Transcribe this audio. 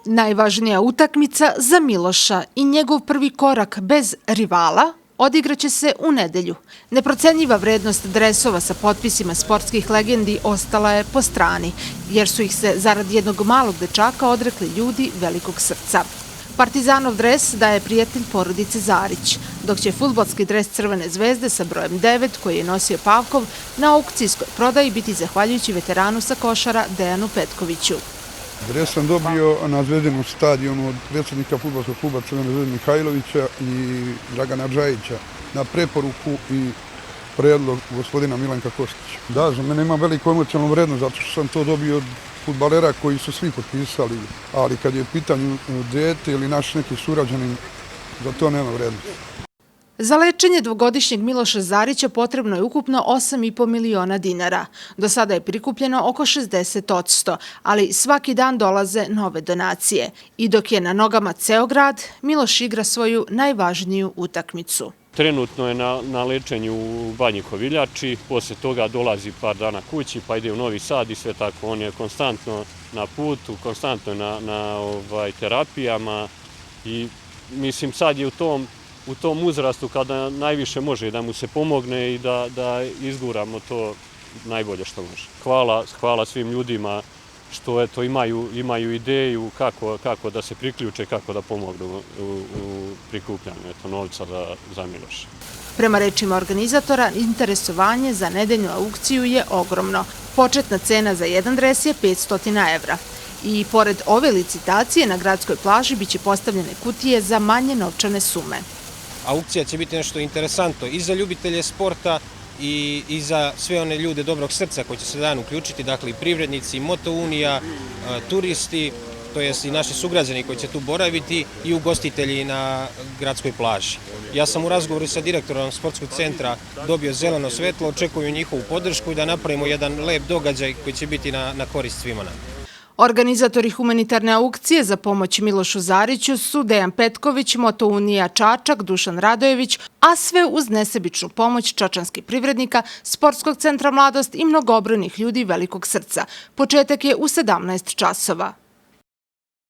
Najvažnija utakmica za Miloša i njegov prvi korak bez rivala odigraće se u nedelju. Neprocenjiva vrednost dresova sa potpisima sportskih legendi ostala je po strani, jer su ih se zarad jednog malog dečaka odrekli ljudi velikog srca. Partizanov dres daje prijatelj porodice Zarić, dok će fudbalski dres Crvene zvezde sa brojem 9, koji je nosio Pavkov, na aukcijskoj prodaji biti zahvaljujući veteranu sa Košara Dejanu Petkoviću. Dres sam dobio na Zvezdinom stadionu od predsjednika fudbalskog kluba Crvene zvezde Mihajlovića i Dragana Džajića na preporuku i predlog gospodina Milenka Kostića. Da, za mene ima veliku emocionalnu vrednost zato što sam to dobio od fudbalera koji su svi potpisali, ali kad je u pitanju dete ili naš neki surađanin, za to nema vrednost. Za lečenje dvogodišnjeg Miloša Zarića potrebno je ukupno 8,5 miliona dinara. Do sada je prikupljeno oko 60%, ali svaki dan dolaze nove donacije. I dok je na nogama ceo grad, Miloš igra svoju najvažniju utakmicu. Trenutno je na lečenju u Banji Koviljači, poslije toga dolazi par dana kući, pa ide u Novi Sad i sve tako. On je konstantno na putu, konstantno na terapijama i mislim sad je u tom uzrastu kada najviše može da mu se pomogne i da izguramo to najbolje što može. Hvala svim ljudima što imaju ideju kako da se priključe, kako da pomognu u prikupljanju novca za Miloša. Prema rečima organizatora, interesovanje za nedeljnu aukciju je ogromno. Početna cena za jedan dres je 500 evra. I pored ove licitacije na gradskoj plaži biće postavljene kutije za manje novčane sume. Aukcija će biti nešto interesantno i za ljubitelje sporta i za sve one ljude dobrog srca koji će se dan uključiti, dakle i privrednici, motounija, turisti, to jest i naši sugrađani koji će tu boraviti i ugostitelji na gradskoj plaži. Ja sam u razgovoru sa direktorom sportskog centra dobio zeleno svetlo, očekuju njihovu podršku i da napravimo jedan lep događaj koji će biti na korist svima nama. Organizatori humanitarne aukcije za pomoć Milošu Zariću su Dejan Petković, motounija Čačak, Dušan Radojević, a sve uz nesebičnu pomoć čačanskih privrednika, Sportskog centra Mladost i mnogobrojnih ljudi velikog srca. Početak je u 17 časova.